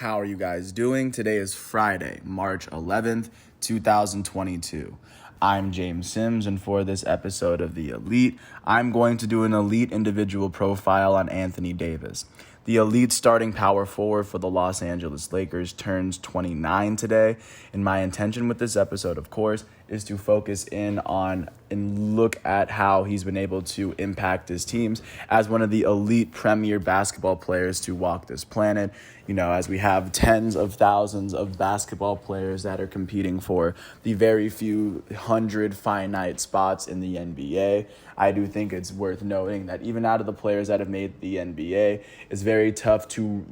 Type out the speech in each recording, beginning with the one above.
How are you guys doing? Today is Friday, March 11th, 2022. I'm James Sims, and for this episode of The Elite, I'm going to do an elite individual profile on Anthony Davis. The elite starting power forward for the Los Angeles Lakers turns 29 today, and my intention with this episode, of course, is to focus in on and look at how he's been able to impact his teams as one of the elite premier basketball players to walk this planet. You know, as we have tens of thousands of basketball players that are competing for the very few hundred finite spots in the NBA, I do think it's worth noting that even out of the players that have made the NBA, it's very tough to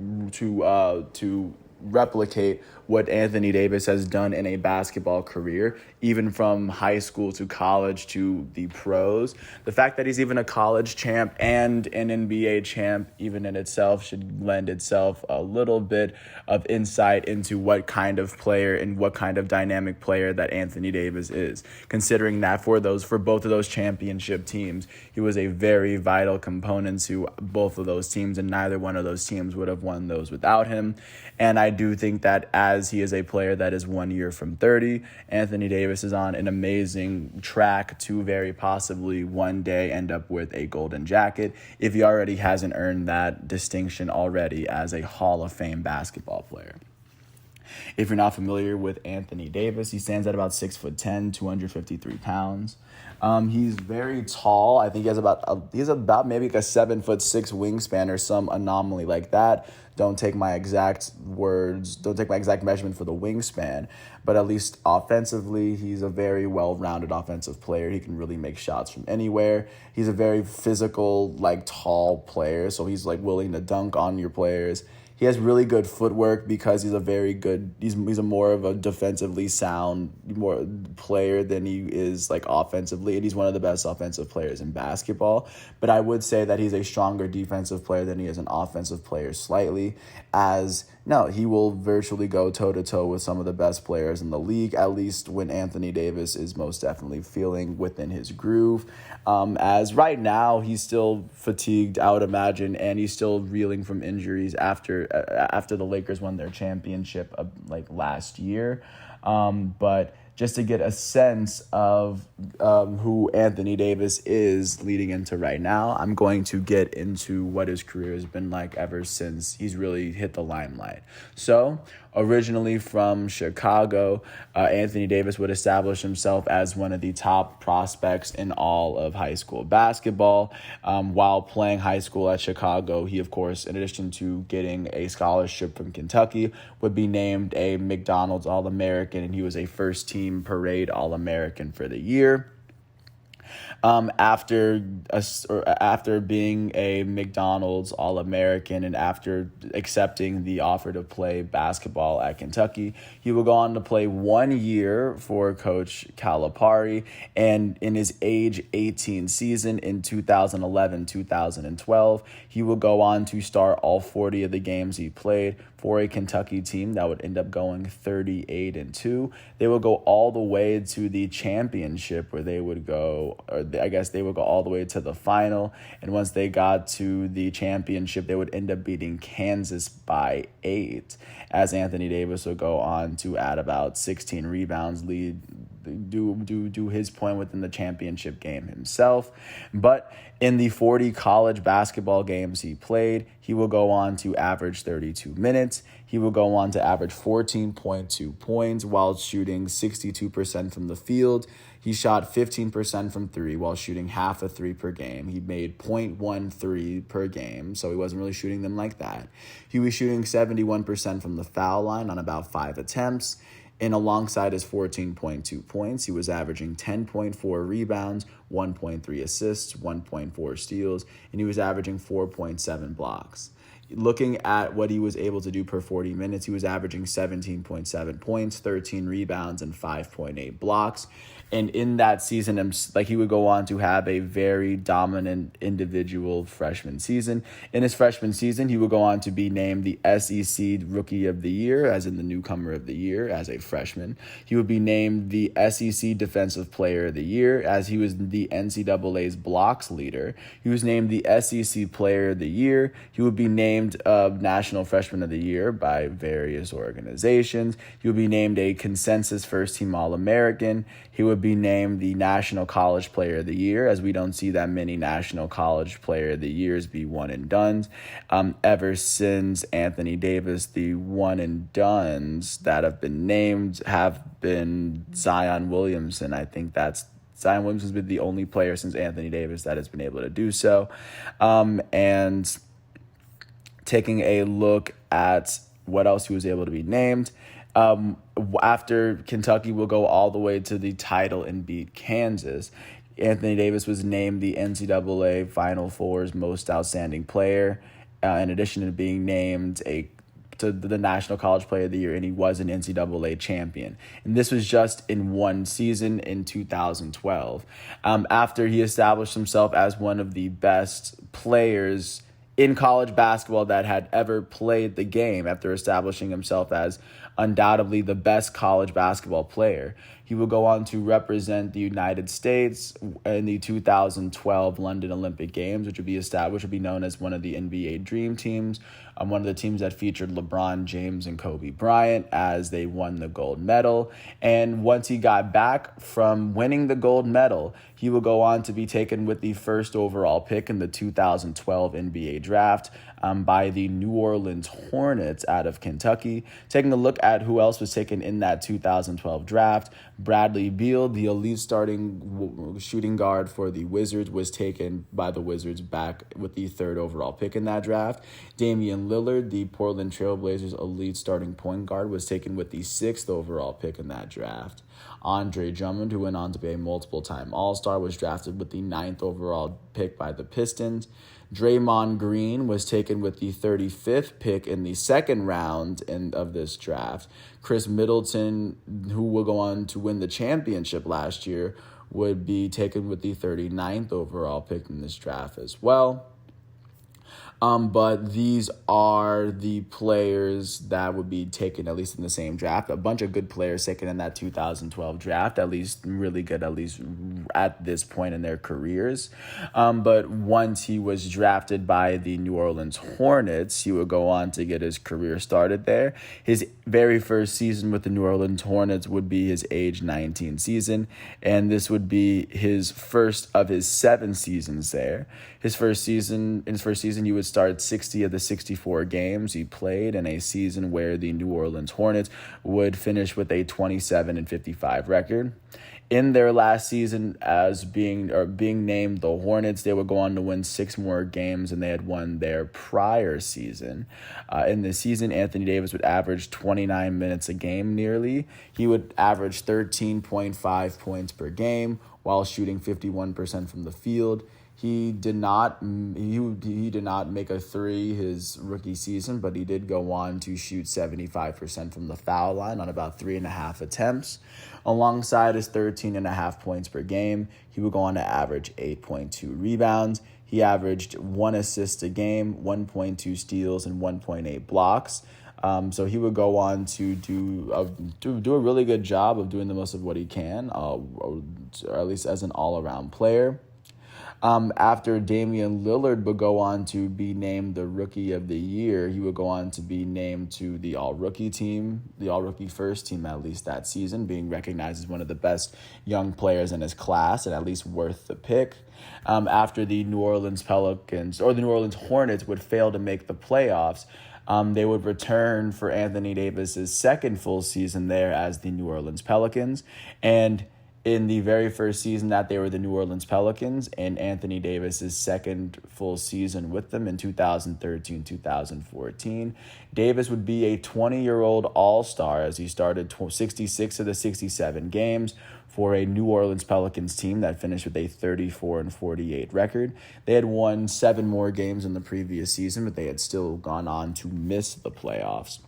replicate what Anthony Davis has done in a basketball career, even from high school to college to the pros. The fact that he's even a college champ and an NBA champ, even in itself, should lend itself a little bit of insight into what kind of player and what kind of dynamic player that Anthony Davis is. Considering that for both of those championship teams, he was a very vital component to both of those teams, and neither one of those teams would have won those without him. And I do think that as he is a player that is 1 year from 30, Anthony Davis is on an amazing track to very possibly one day end up with a golden jacket if he already hasn't earned that distinction already as a Hall of Fame basketball player. If you're not familiar with Anthony Davis, he stands at about 6'10", 253 pounds. He's very tall. I think he has about maybe like a 7'6" wingspan or some anomaly like that. Don't take my exact measurement for the wingspan, but at least offensively, he's a very well-rounded offensive player. He can really make shots from anywhere. He's a very physical, tall player, so he's willing to dunk on your players. He has really good footwork because he's a more of a defensively sound more player than he is offensively, and he's one of the best offensive players in basketball. But I would say that he's a stronger defensive player than he is an offensive player slightly, he will virtually go toe-to-toe with some of the best players in the league, at least when Anthony Davis is most definitely feeling within his groove. As right now, he's still fatigued, I would imagine, and he's still reeling from injuries after the Lakers won their championship last year. But just to get a sense of who Anthony Davis is leading into right now, I'm going to get into what his career has been like ever since he's really hit the limelight. So, originally from Chicago, Anthony Davis would establish himself as one of the top prospects in all of high school basketball. While playing high school at Chicago, he, of course, in addition to getting a scholarship from Kentucky, would be named a McDonald's All-American, and he was a first-team parade All-American for the year. After being a McDonald's All-American and after accepting the offer to play basketball at Kentucky, he would go on to play 1 year for Coach Calipari, and in his age 18 season in 2011-2012, he would go on to start all 40 of the games he played for a Kentucky team that would end up going 38-2. They would go all the way to the championship, where they would go all the way to the final. And once they got to the championship, they would end up beating Kansas by 8, as Anthony Davis would go on to add about 16 rebounds, do his point within the championship game himself. But in the 40 college basketball games he played, he will go on to average 32 minutes. He will go on to average 14.2 points while shooting 62% from the field. He shot 15% from three while shooting half a three per game. He made 0.13 per game, so he wasn't really shooting them like that. He was shooting 71% from the foul line on about 5 attempts. And alongside his 14.2 points, he was averaging 10.4 rebounds, 1.3 assists, 1.4 steals, and he was averaging 4.7 blocks. Looking at what he was able to do per 40 minutes, he was averaging 17.7 points, 13 rebounds, and 5.8 blocks. And in that season, he would go on to have a very dominant individual freshman season. In his freshman season, he would go on to be named the SEC Rookie of the Year, as in the newcomer of the year, as a freshman. He would be named the SEC Defensive Player of the Year, as he was the NCAA's blocks leader. He was named the SEC Player of the Year. He would be named named National Freshman of the Year by various organizations. He would be named a consensus first-team All-American. He would be named the National College Player of the Year, as we don't see that many National College Player of the Years be one-and-dones. Ever since Anthony Davis, the one-and-dones that have been named have been Zion Williamson. I think Zion Williamson's been the only player since Anthony Davis that has been able to do so. And taking a look at what else he was able to be named, after Kentucky, we'll go all the way to the title and beat Kansas. Anthony Davis was named the NCAA Final Four's most outstanding player, in addition to being named to the National College Player of the Year, and he was an NCAA champion. And this was just in one season in 2012. After he established himself as one of the best players in college basketball that had ever played the game, after establishing himself as undoubtedly the best college basketball player, he will go on to represent the United States in the 2012 London Olympic Games, which would be known as one of the NBA Dream Teams, one of the teams that featured LeBron James and Kobe Bryant as they won the gold medal. And once he got back from winning the gold medal, he will go on to be taken with the first overall pick in the 2012 NBA draft by the New Orleans Hornets out of Kentucky. Taking a look at who else was taken in that 2012 draft, Bradley Beal, the elite starting shooting guard for the Wizards, was taken by the Wizards back with the third overall pick in that draft. Damian Lillard, the Portland Trailblazers elite starting point guard, was taken with the sixth overall pick in that draft. Andre Drummond, who went on to be a multiple-time All-Star, was drafted with the ninth overall pick by the Pistons. Draymond Green was taken with the 35th pick in the second round of this draft. Chris Middleton, who will go on to win the championship last year, would be taken with the 39th overall pick in this draft as well. But these are the players that would be taken at least in the same draft. A bunch of good players taken in that 2012 draft, at least really good, at least at this point in their careers. But once he was drafted by the New Orleans Hornets, he would go on to get his career started there. His very first season with the New Orleans Hornets would be his age 19 season, and this would be his first of his 7 seasons there. In his first season, he would start 60 of the 64 games he played in a season where the New Orleans Hornets would finish with a 27-55 record. In their last season as being named the Hornets, they would go on to win 6 more games than they had won their prior season. In this season, Anthony Davis would average 29 minutes a game nearly. He would average 13.5 points per game while shooting 51% from the field. He did not make a three his rookie season, but he did go on to shoot 75% from the foul line on about 3.5 attempts. Alongside his 13.5 points per game, he would go on to average 8.2 rebounds. He averaged 1 assist a game, 1.2 steals, and 1.8 blocks. So he would go on to do a really good job of doing the most of what he can, or at least as an all-around player. After Damian Lillard would go on to be named the Rookie of the Year, he would go on to be named to the All-Rookie team, the All-Rookie first team at least that season, being recognized as one of the best young players in his class and at least worth the pick. After the New Orleans Pelicans or the New Orleans Hornets would fail to make the playoffs, they would return for Anthony Davis's second full season there as the New Orleans Pelicans. And in the very first season that they were the New Orleans Pelicans, and Anthony Davis's second full season with them in 2013-2014, Davis would be a 20-year-old all-star as he started 66 of the 67 games for a New Orleans Pelicans team that finished with a 34-48 record. They had won 7 more games in the previous season, but they had still gone on to miss the playoffs.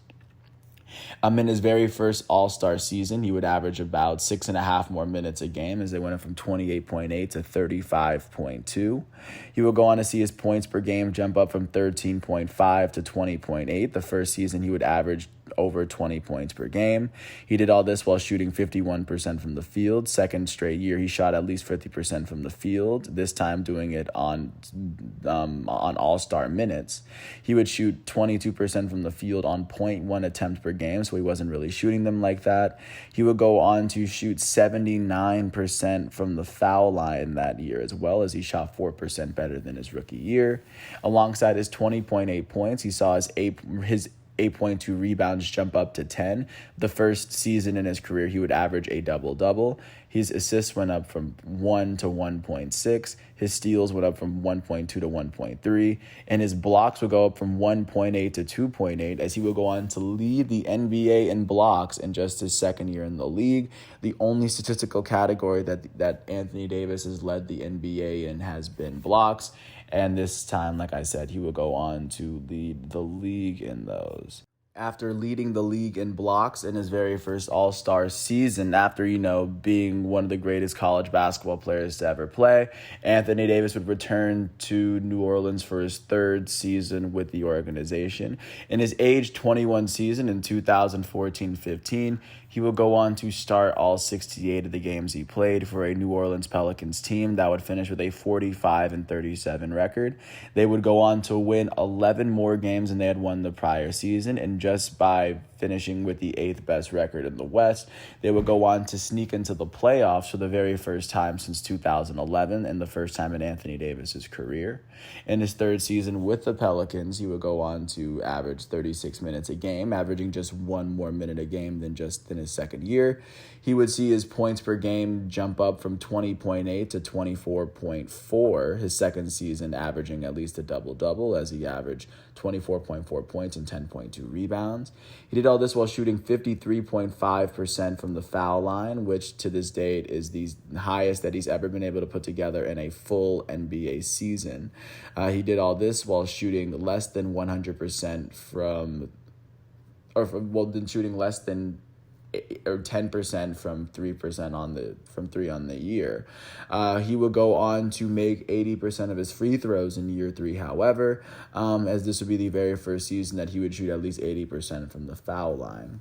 In his very first All-Star season, he would average about 6.5 more minutes a game as they went from 28.8 to 35.2. He would go on to see his points per game jump up from 13.5 to 20.8. The first season, he would average over 20 points per game. He did all this while shooting 51% from the field. Second straight year, he shot at least 50% from the field, this time doing it on all-star minutes. He would shoot 22% from the field on 0.1 attempts per game, so he wasn't really shooting them like that. He would go on to shoot 79% from the foul line that year, as well as he shot 4% better than his rookie year. Alongside his 20.8 points, he saw his 8.2 rebounds jump up to 10. The first season in his career, he would average a double-double. His assists went up from 1 to 1.6. His steals went up from 1.2 to 1.3. And his blocks would go up from 1.8 to 2.8, as he would go on to lead the NBA in blocks in just his second year in the league. The only statistical category that Anthony Davis has led the NBA in has been blocks. And this time, like I said, he would go on to lead the league in those. After leading the league in blocks in his very first All-Star season, after, being one of the greatest college basketball players to ever play, Anthony Davis would return to New Orleans for his third season with the organization. In his age 21 season in 2014-15, he would go on to start all 68 of the games he played for a New Orleans Pelicans team that would finish with a 45-37 record. They would go on to win 11 more games than they had won the prior season, and just by finishing with the 8th best record in the West, they would go on to sneak into the playoffs for the very first time since 2011 and the first time in Anthony Davis's career. In his third season with the Pelicans, he would go on to average 36 minutes a game, averaging just one more minute a game than just in his second year. He would see his points per game jump up from 20.8 to 24.4, his second season averaging at least a double-double, as he averaged 24.4 points and 10.2 rebounds. He did all this while shooting 53.5% from the foul line, which to this date is the highest that he's ever been able to put together in a full NBA season. He did all this while shooting less than 100% shooting less than 10% from 3% from three on the year. He would go on to make 80% of his free throws in year 3, however, as this would be the very first season that he would shoot at least 80% from the foul line.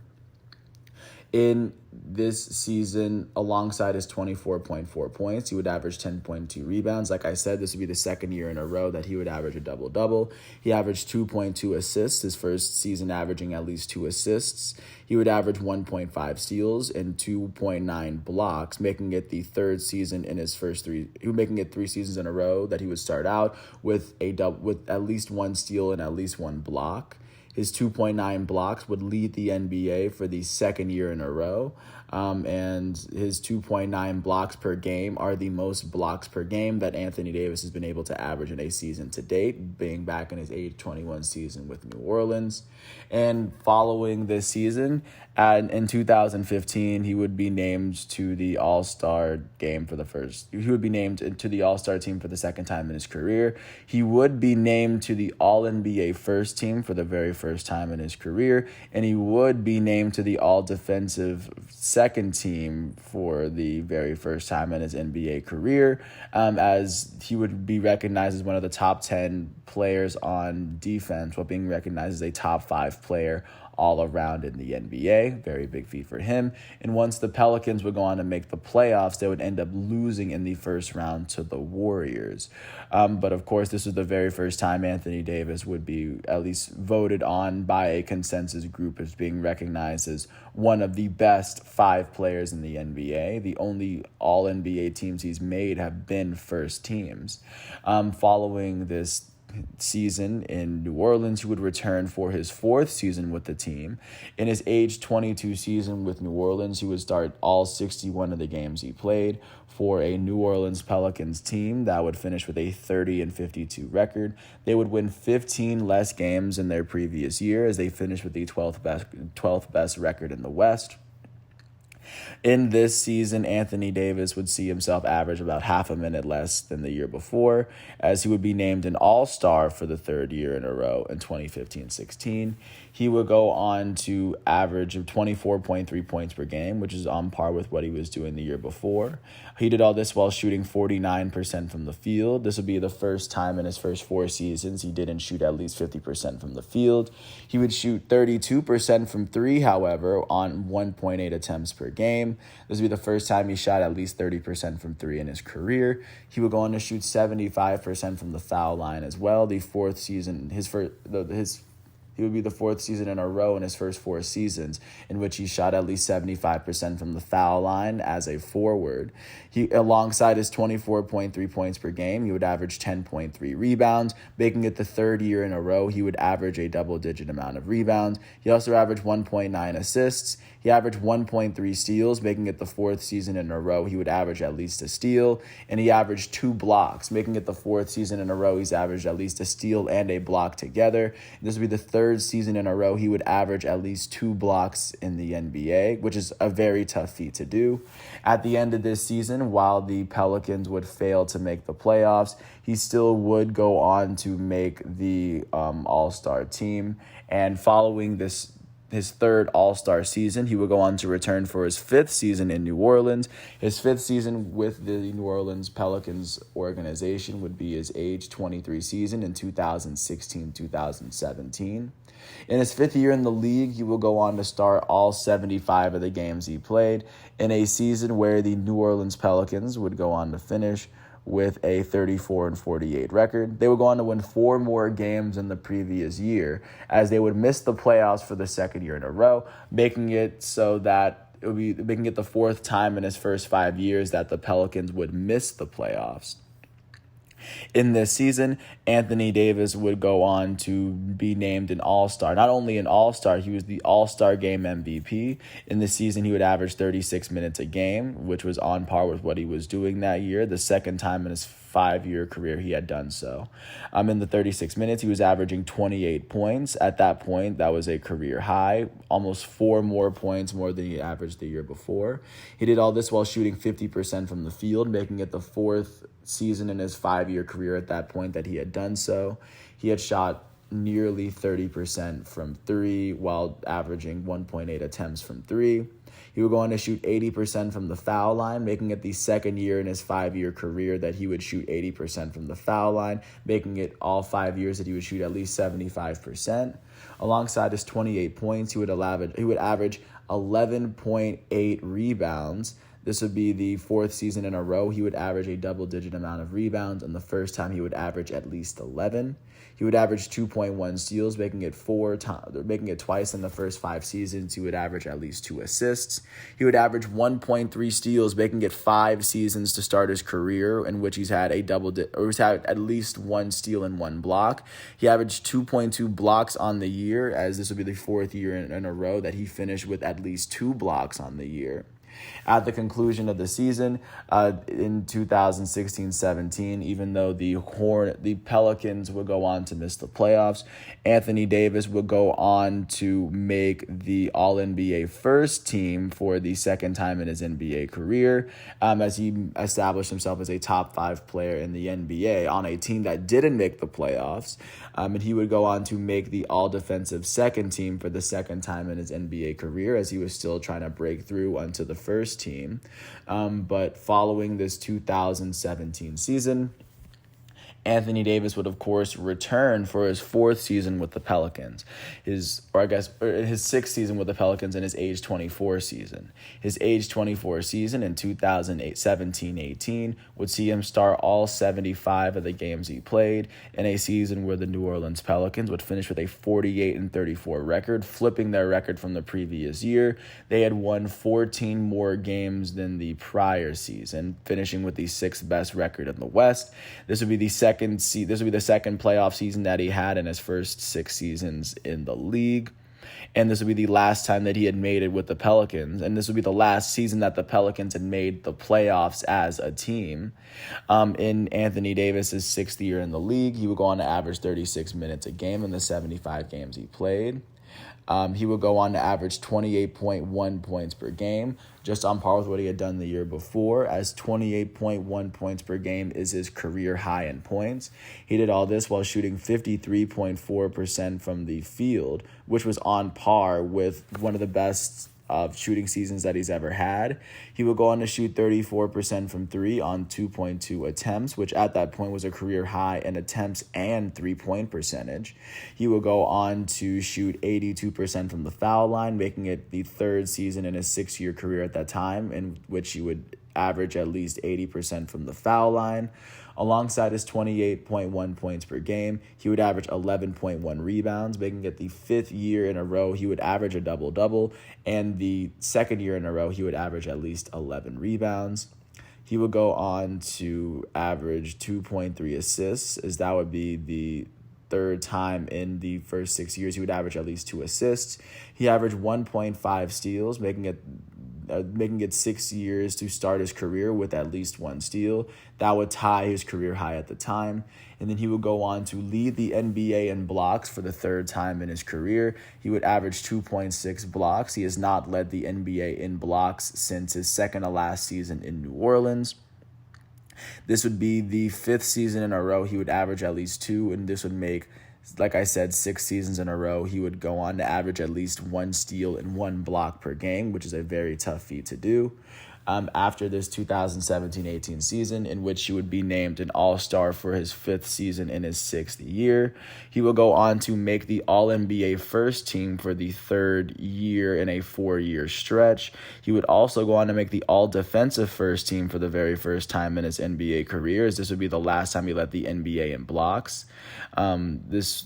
In this season, alongside his 24.4 points, he would average 10.2 rebounds. Like I said, this would be the second year in a row that he would average a double-double. He averaged 2.2 assists, his first season averaging at least 2 assists. He would average 1.5 steals and 2.9 blocks, making it the third season in his first making it 3 seasons in a row that he would start out with at least 1 steal and at least 1 block. His 2.9 blocks would lead the NBA for the second year in a row. And his 2.9 blocks per game are the most blocks per game that Anthony Davis has been able to average in a season to date, being back in his age 21 season with New Orleans. And following this season, in 2015, he would be named to the All-Star game he would be named to the All-Star team for the second time in his career. He would be named to the All-NBA first team for the very first time in his career, and he would be named to the All-Defensive second team for the very first time in his NBA career, as he would be recognized as one of the top 10 players on defense, while being recognized as a top 5 player all around in the NBA. Very big feat for him. And once the Pelicans would go on to make the playoffs, they would end up losing in the first round to the Warriors. But of course, this was the very first time Anthony Davis would be at least voted on by a consensus group as being recognized as one of the best 5 players in the NBA. The only all-NBA teams he's made have been first teams. Following this season in New Orleans, he would return for his 4th season with the team. In his age 22 season with New Orleans, he would start all 61 of the games he played for a New Orleans Pelicans team that would finish with a 30-52 record. They would win 15 less games than their previous year, as they finished with the 12th best record in the West. In this season, Anthony Davis would see himself average about half a minute less than the year before, as he would be named an All-Star for the third year in a row in 2015-16. He would go on to average of 24.3 points per game, which is on par with what he was doing the year before. He did all this while shooting 49% from the field. This would be the first time in his first 4 seasons he didn't shoot at least 50% from the field. He would shoot 32% from three, however, on 1.8 attempts per game. This would be the first time he shot at least 30% from three in his career. He would go on to shoot 75% from the foul line as well. The fourth season, he would be the fourth season in a row in his first 4 seasons in which he shot at least 75% from the foul line as a forward. He, alongside his 24.3 points per game, he would average 10.3 rebounds, making it the third year in a row he would average a double-digit amount of rebounds. He also averaged 1.9 assists. He averaged 1.3 steals, making it the fourth season in a row he would average at least a steal. And he averaged 2 blocks, making it the fourth season in a row he's averaged at least a steal and a block together. And this would be the third season in a row he would average at least 2 blocks in the NBA, which is a very tough feat to do. At the end of this season, while the Pelicans would fail to make the playoffs, he still would go on to make the All-Star team. And following his third All-Star season, he would go on to return for his 5th season in New Orleans. His 5th season with the New Orleans Pelicans organization would be his age 23 season in 2016-2017. In his 5th year in the league, he will go on to start all 75 of the games he played in a season where the New Orleans Pelicans would go on to finish with a 34-48 record. They would go on to win 4 more games than the previous year, as they would miss the playoffs for the second year in a row, making it so that it would be making it the 4th time in his first 5 years that the Pelicans would miss the playoffs. In this season, Anthony Davis would go on to be named an All-Star. Not only an All-Star, he was the All-Star Game MVP. In the season, he would average 36 minutes a game, which was on par with what he was doing that year, the second time in his 5-year career he had done so. In the 36 minutes, he was averaging 28 points. At that point, that was a career high, almost 4 more points more than he averaged the year before. He did all this while shooting 50% from the field, making it the 4th season in his 5-year career at that point that he had done so. He had shot nearly 30% from three while averaging 1.8 attempts from three. He would go on to shoot 80% from the foul line, making it the second year in his 5-year career that he would shoot 80% from the foul line, making it all 5 years that he would shoot at least 75%. Alongside his 28 points, he would average 11.8 rebounds. This would be the 4th season in a row he would average a double-digit amount of rebounds, and the first time he would average at least 11. He would average 2.1 steals, making it twice in the first 5 seasons. He would average at least 2 assists. He would average 1.3 steals, making it 5 seasons to start his career in which he's had at least 1 steal and 1 block. He averaged 2.2 blocks on the year, as this would be the 4th year in a row that he finished with at least 2 blocks on the year. At the conclusion of the season, in 2016-17, even though the Pelicans would go on to miss the playoffs, Anthony Davis would go on to make the All-NBA first team for the second time in his NBA career, as he established himself as a top 5 player in the NBA on a team that didn't make the playoffs. And he would go on to make the All-Defensive second team for the second time in his NBA career, as he was still trying to break through onto the first team. But following this 2017 season, Anthony Davis would, of course, return for his 4th season with the Pelicans, his 6th season with the Pelicans and his age 24 season. His age 24 season in 2017-18 would see him start all 75 of the games he played in a season where the New Orleans Pelicans would finish with a 48-34 record, flipping their record from the previous year. They had won 14 more games than the prior season, finishing with the 6th best record in the West. This would be the second playoff season that he had in his first 6 seasons in the league. And this would be the last time that he had made it with the Pelicans. And this would be the last season that the Pelicans had made the playoffs as a team. In Anthony Davis's 6th year in the league, he would go on to average 36 minutes a game in the 75 games he played. He would go on to average 28.1 points per game, just on par with what he had done the year before, as 28.1 points per game is his career high in points. He did all this while shooting 53.4% from the field, which was on par with one of the best of shooting seasons that he's ever had. He would go on to shoot 34% from three on 2.2 attempts, which at that point was a career high in attempts and three-point percentage. He would go on to shoot 82% from the foul line, making it the third season in his 6-year career at that time in which he would average at least 80% from the foul line. Alongside his 28.1 points per game, he would average 11.1 rebounds, making it the 5th year in a row he would average a double-double, and the 2nd year in a row he would average at least 11 rebounds. He would go on to average 2.3 assists, as that would be the third time in the first 6 years he would average at least 2 assists. He averaged 1.5 steals, making it 6 years to start his career with at least 1 steal. That would tie his career high at the time. And then he would go on to lead the NBA in blocks for the 3rd time in his career. He would average 2.6 blocks. He has not led the NBA in blocks since his second to last season in New Orleans. This would be the 5th season in a row he would average at least 2, and this would make, like I said, 6 seasons in a row he would go on to average at least 1 steal and 1 block per game, which is a very tough feat to do. After this 2017-18 season, in which he would be named an All-Star for his 5th season in his 6th year. He will go on to make the All-NBA first team for the 3rd year in a 4-year stretch. He would also go on to make the All-Defensive first team for the very first time in his NBA career, as this would be the last time he led the NBA in blocks. This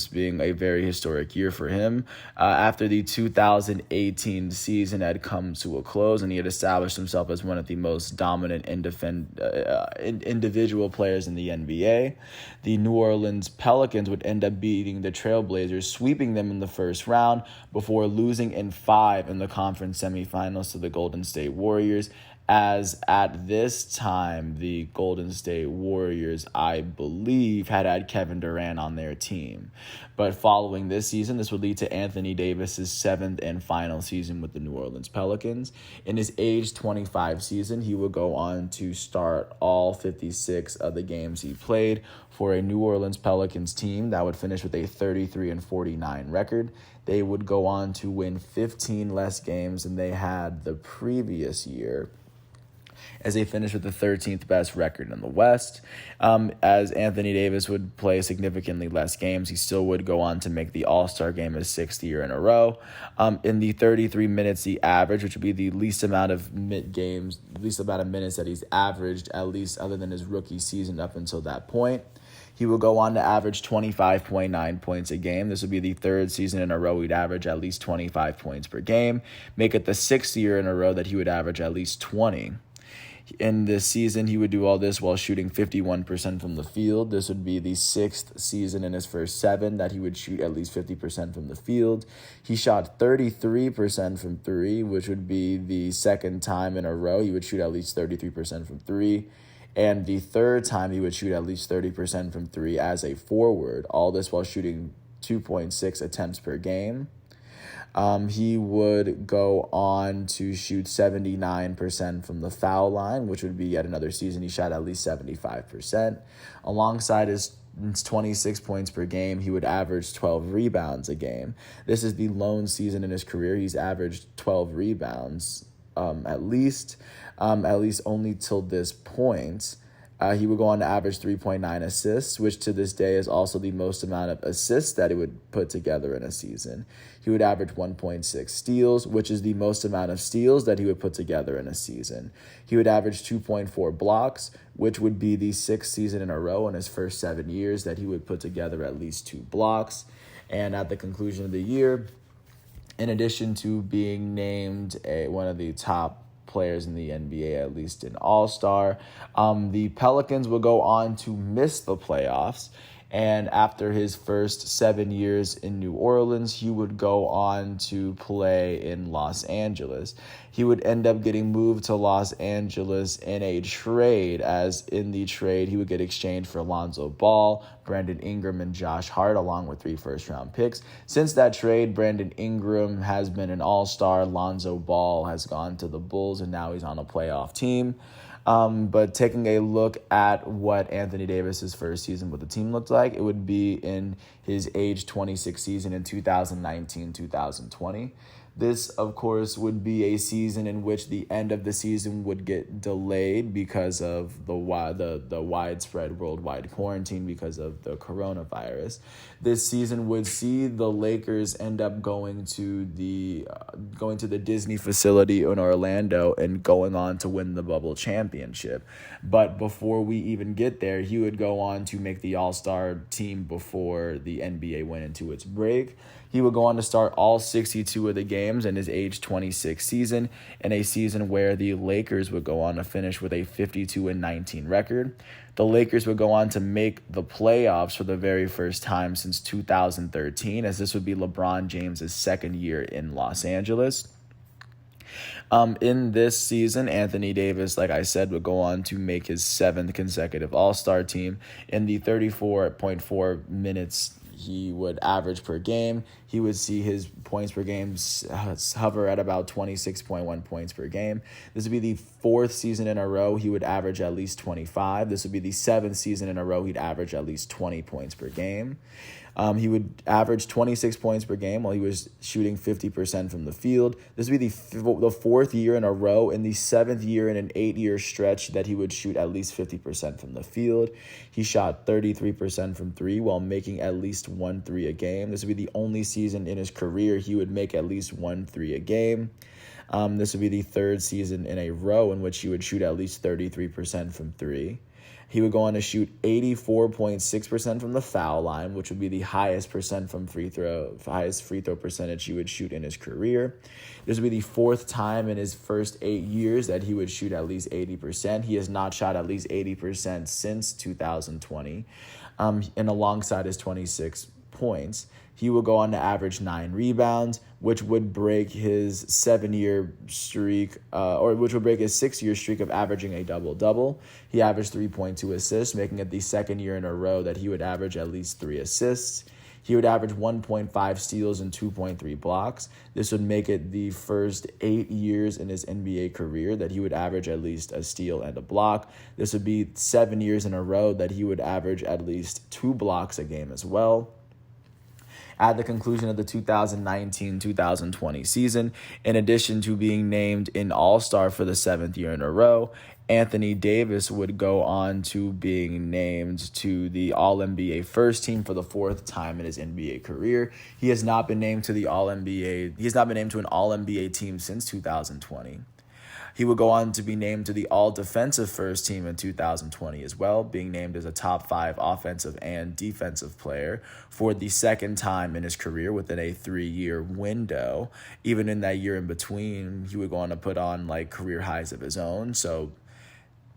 being a very historic year for him. After the 2018 season had come to a close and he had established himself as one of the most dominant individual players in the NBA, the New Orleans Pelicans would end up beating the Trailblazers, sweeping them in the first round before losing in 5 in the conference semifinals to the Golden State Warriors, as at this time, the Golden State Warriors, I believe, had Kevin Durant on their team. But following this season, this would lead to Anthony Davis's 7th and final season with the New Orleans Pelicans. In his age 25 season, he would go on to start all 56 of the games he played for a New Orleans Pelicans team that would finish with a 33-49 record. They would go on to win 15 less games than they had the previous year, as they finished with the 13th best record in the West. As Anthony Davis would play significantly less games, he still would go on to make the All-Star game his 6th year in a row. In the 33 minutes he averaged, which would be the least amount of minutes that he's averaged, at least other than his rookie season up until that point. He will go on to average 25.9 points a game. This would be the 3rd season in a row he'd average at least 25 points per game, make it the 6th year in a row that he would average at least 20. In this season, he would do all this while shooting 51% from the field. This would be the 6th season in his first 7 that he would shoot at least 50% from the field. He shot 33% from 3, which would be the 2nd time in a row he would shoot at least 33% from 3. And the 3rd time he would shoot at least 30% from 3 as a forward. All this while shooting 2.6 attempts per game. He would go on to shoot 79% from the foul line, which would be yet another season he shot at least 75%. Alongside his 26 points per game, he would average 12 rebounds a game. This is the lone season in his career he's averaged 12 rebounds, at least only till this point. He would go on to average 3.9 assists, which to this day is also the most amount of assists that he would put together in a season. He would average 1.6 steals, which is the most amount of steals that he would put together in a season. He would average 2.4 blocks, which would be the 6th season in a row in his first 7 years that he would put together at least 2 blocks. And at the conclusion of the year, in addition to being named one of the top players in the NBA, at least an All-Star, the Pelicans will go on to miss the playoffs, And after his first 7 years in New Orleans, he would go on to play in Los Angeles. He would end up getting moved to Los Angeles in a trade, as in the trade, he would get exchanged for Lonzo Ball, Brandon Ingram, and Josh Hart, along with 3 first-round picks. Since that trade, Brandon Ingram has been an all-star. Lonzo Ball has gone to the Bulls, and now he's on a playoff team. But taking a look at what Anthony Davis's first season with the team looked like, it would be in his age 26 season in 2019-2020. This, of course, would be a season in which the end of the season would get delayed because of the widespread worldwide quarantine because of the coronavirus. This season would see the Lakers end up going to the Disney facility in Orlando and going on to win the bubble championship. But before we even get there, he would go on to make the All-Star team before the NBA went into its break. He would go on to start all 62 of the games in his age 26 season, in a season where the Lakers would go on to finish with a 52-19 record. The Lakers would go on to make the playoffs for the very first time since 2013, as this would be LeBron James' second year in Los Angeles. In this season, Anthony Davis, like I said, would go on to make his 7th consecutive All-Star team. In the 34.4 minutes he would average per game, he would see his points per game hover at about 26.1 points per game. This would be the 4th season in a row he would average at least 25. This would be the 7th season in a row he'd average at least 20 points per game. He would average 26 points per game while he was shooting 50% from the field. This would be the 4th year in a row and the 7th year in an 8-year stretch that he would shoot at least 50% from the field. He shot 33% from 3 while making at least 1 3 a game. This would be the only season in his career he would make at least 1 3 a game. This would be the 3rd season in a row in which he would shoot at least 33% from 3. He would go on to shoot 84.6% from the foul line, which would be the highest free throw percentage he would shoot in his career. This would be the 4th time in his first 8 years that he would shoot at least 80%. He has not shot at least 80% since 2020, and alongside his 26 points. He will go on to average 9 rebounds, which would break his 6-year streak of averaging a double-double. He averaged 3.2 assists, making it the 2nd year in a row that he would average at least 3 assists. He would average 1.5 steals and 2.3 blocks. This would make it the first 8 years in his NBA career that he would average at least a steal and a block. This would be 7 years in a row that he would average at least 2 blocks a game as well. At the conclusion of the 2019-2020 season, in addition to being named an All-Star for the 7th year in a row, Anthony Davis would go on to being named to the All-NBA first team for the 4th time in his NBA career. He has not been named to the All-NBA. He has not been named to an All-NBA team since 2020. He would go on to be named to the All-Defensive First Team in 2020 as well, being named as a top 5 offensive and defensive player for the 2nd time in his career within a 3-year window. Even in that year in between, he would go on to put on career highs of his own. So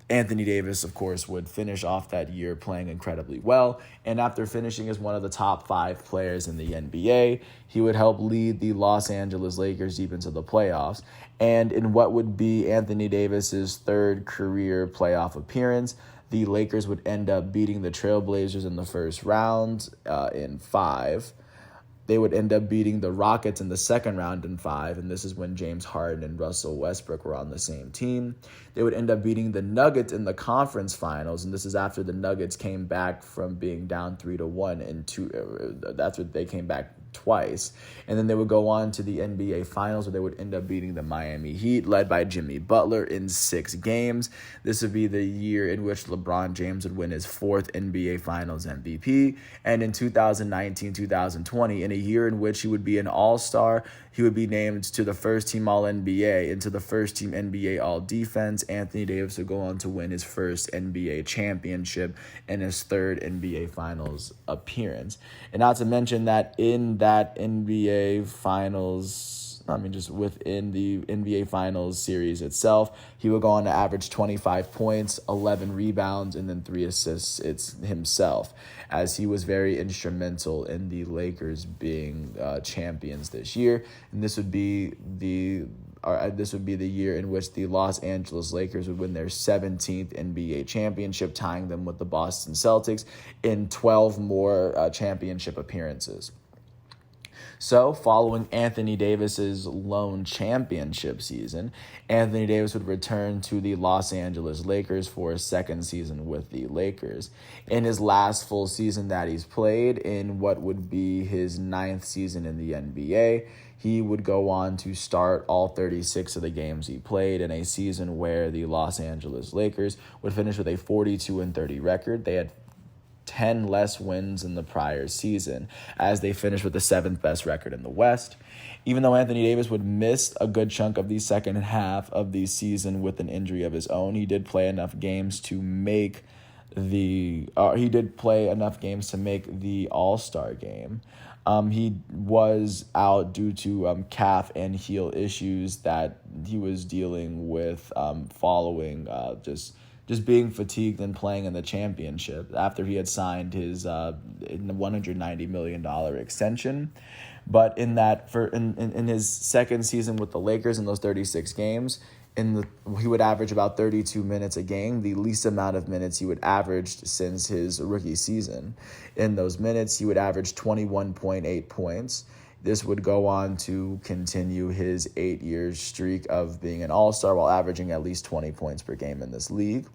Anthony Davis, of course, would finish off that year playing incredibly well, and after finishing as one of the top 5 players in the NBA, he would help lead the Los Angeles Lakers deep into the playoffs. And in what would be Anthony Davis's 3rd career playoff appearance, the Lakers would end up beating the Trailblazers in the first round in 5. They would end up beating the Rockets in the second round in 5, and this is when James Harden and Russell Westbrook were on the same team. They would end up beating the Nuggets in the conference finals, and this is after the Nuggets came back from being down 3-1 and that's what they came back twice. And then they would go on to the NBA Finals, where they would end up beating the Miami Heat, led by Jimmy Butler, in 6 games. This would be the year in which LeBron James would win his 4th NBA Finals MVP. And in 2019-2020, in a year in which he would be an All-Star, he would be named to the first team All-NBA and to the first team NBA All-Defense. Anthony Davis would go on to win his first NBA championship and his 3rd NBA Finals appearance. And not to mention that in that NBA Finals just within the NBA Finals series itself. He would go on to average 25 points, 11 rebounds, and then 3 assists himself, as he was very instrumental in the Lakers being champions this year. And this would be the year in which the Los Angeles Lakers would win their 17th NBA championship, tying them with the Boston Celtics in 12 more championship appearances. So, following Anthony Davis's lone championship season, Anthony Davis would return to the Los Angeles Lakers for a second season with the Lakers. In his last full season that he's played, in what would be his 9th season in the NBA, he would go on to start all 36 of the games he played in a season where the Los Angeles Lakers would finish with a 42-30 record. They had 10 less wins in the prior season, as they finished with the 7th best record in the West. Even though Anthony Davis would miss a good chunk of the second half of the season with an injury of his own, he did play enough games to make the All-Star game. He was out due to calf and heel issues that he was dealing with following just being fatigued and playing in the championship after he had signed his $190 million extension. But in his second season with the Lakers, in those 36 games, he would average about 32 minutes a game, the least amount of minutes he would average since his rookie season. In those minutes, he would average 21.8 points. This would go on to continue his 8-year streak of being an all-star while averaging at least 20 points per game in this league.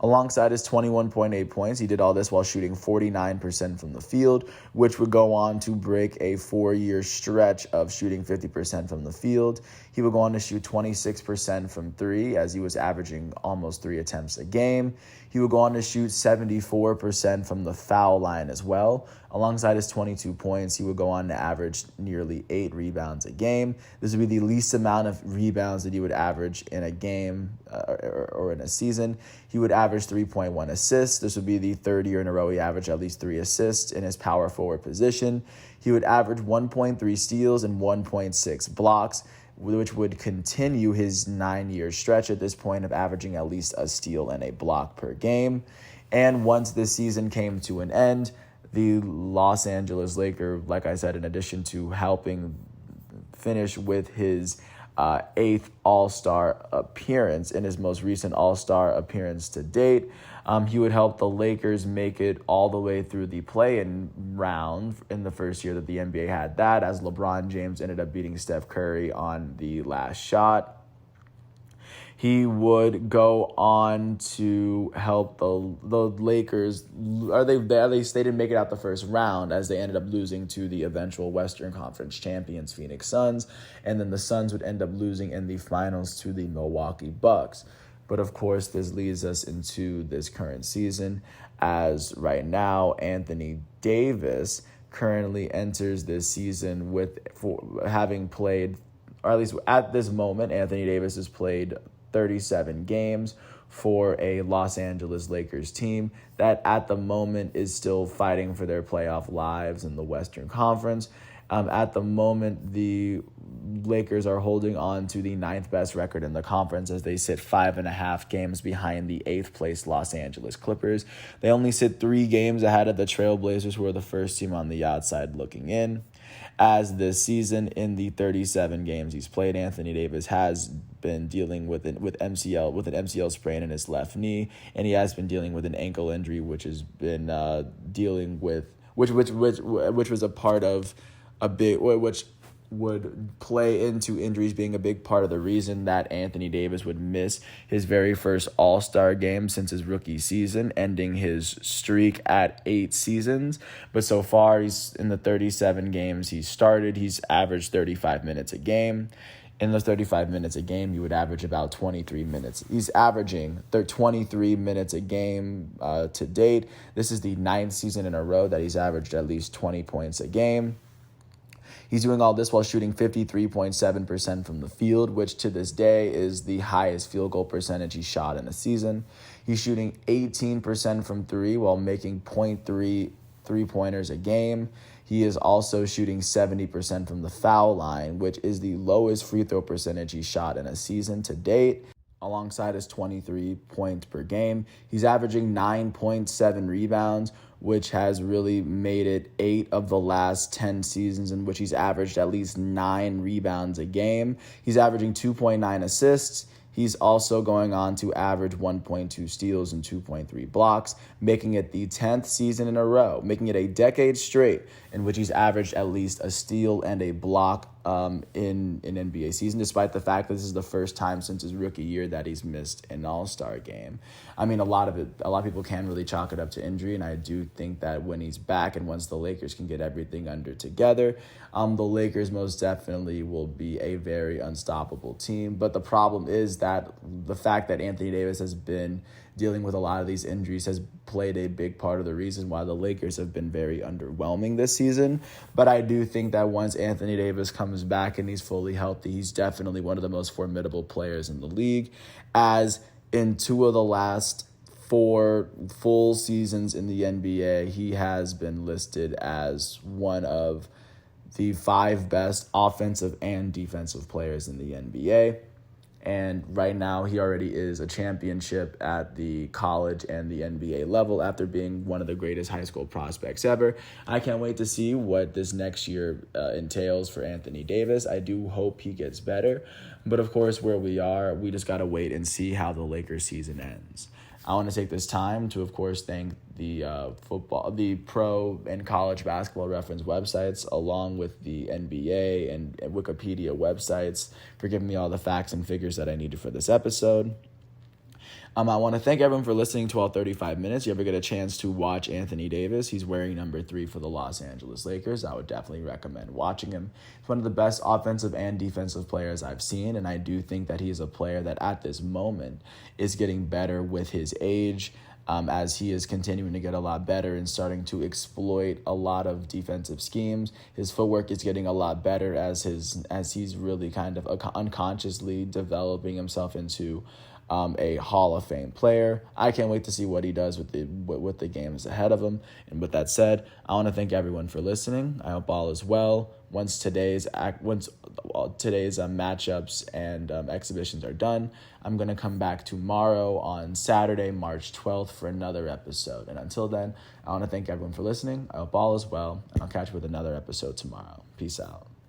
Alongside his 21.8 points, he did all this while shooting 49% from the field, which would go on to break a 4-year stretch of shooting 50% from the field. He would go on to shoot 26% from 3, as he was averaging almost 3 attempts a game. He would go on to shoot 74% from the foul line as well. Alongside his 22 points, he would go on to average nearly 8 rebounds a game. This would be the least amount of rebounds that he would average in a game or in a season. He would average 3.1 assists. This would be the third year in a row he averaged at least 3 assists in his power forward position. He would average 1.3 steals and 1.6 blocks, which would continue his 9-year stretch at this point of averaging at least a steal and a block per game. And once this season came to an end, the Los Angeles Lakers, like I said, in addition to helping finish with his 8th All-Star appearance, in his most recent All-Star appearance to date, he would help the Lakers make it all the way through the play-in round in the first year that the NBA had that, as LeBron James ended up beating Steph Curry on the last shot. He would go on to help the Lakers. They didn't make it out the first round, as they ended up losing to the eventual Western Conference champions Phoenix Suns, and then the Suns would end up losing in the finals to the Milwaukee Bucks. But of course, this leads us into this current season, as right now Anthony Davis currently enters this season for having played, or at least at this moment, Anthony Davis has played 37 games for a Los Angeles Lakers team that at the moment is still fighting for their playoff lives in the Western Conference. At the moment, the Lakers are holding on to the 9th best record in the conference, as they sit 5.5 games behind the 8th place Los Angeles Clippers. They only sit 3 games ahead of the Trailblazers, who are the first team on the outside looking in. As this season, in the 37 games he's played, Anthony Davis has been dealing with an MCL sprain in his left knee, and he has been dealing with an ankle injury, which has been which was a part of which would play into injuries being a big part of the reason that Anthony Davis would miss his very first All-Star game since his rookie season, ending his streak at 8 seasons. But so far, he's in the 37 games he's started, he's averaged 35 minutes a game. In those 35 minutes a game, he would average about 23 minutes. He's averaging 23 minutes a game to date. This is the 9th season in a row that he's averaged at least 20 points a game. He's doing all this while shooting 53.7% from the field, which to this day is the highest field goal percentage he shot in a season. He's shooting 18% from 3 while making 0.3 3-pointers a game. He is also shooting 70% from the foul line, which is the lowest free throw percentage he shot in a season to date. Alongside his 23 points per game, he's averaging 9.7 rebounds, which has really made it 8 of the last 10 seasons in which he's averaged at least 9 rebounds a game. He's averaging 2.9 assists. He's also going on to average 1.2 steals and 2.3 blocks, making it the 10th season in a row, making it a decade straight in which he's averaged at least a steal and a block in an NBA season, despite the fact that this is the first time since his rookie year that he's missed an All-Star game. I mean, a lot of people can really chalk it up to injury, and I do think that when he's back and once the Lakers can get everything under together, the Lakers most definitely will be a very unstoppable team. But the problem is that the fact that Anthony Davis has been dealing with a lot of these injuries has played a big part of the reason why the Lakers have been very underwhelming this season. But I do think that once Anthony Davis comes back and he's fully healthy, he's definitely one of the most formidable players in the league, as in 2 of the last 4 full seasons in the NBA, he has been listed as one of the 5 best offensive and defensive players in the NBA. And right now, he already is a championship at the college and the NBA level after being one of the greatest high school prospects ever. I can't wait to see what this next year entails for Anthony Davis. I do hope he gets better. But of course, where we are, we just got to wait and see how the Lakers season ends. I want to take this time to, of course, thank the pro and college basketball reference websites, along with the NBA and Wikipedia websites, for giving me all the facts and figures that I needed for this episode. I want to thank everyone for listening to all 35 minutes. You ever get a chance to watch Anthony Davis? He's wearing number 3 for the Los Angeles Lakers. I would definitely recommend watching him. He's one of the best offensive and defensive players I've seen, and I do think that he's a player that at this moment is getting better with his age, as he is continuing to get a lot better and starting to exploit a lot of defensive schemes. His footwork is getting a lot better as he's really kind of unconsciously developing himself into a Hall of Fame player. I can't wait to see what he does with the games ahead of him. And with that said, I want to thank everyone for listening. I hope all is well. Once today's matchups and exhibitions are done, I'm going to come back tomorrow on Saturday, March 12th for another episode. And until then, I want to thank everyone for listening. I hope all is well, and I'll catch you with another episode tomorrow. Peace out.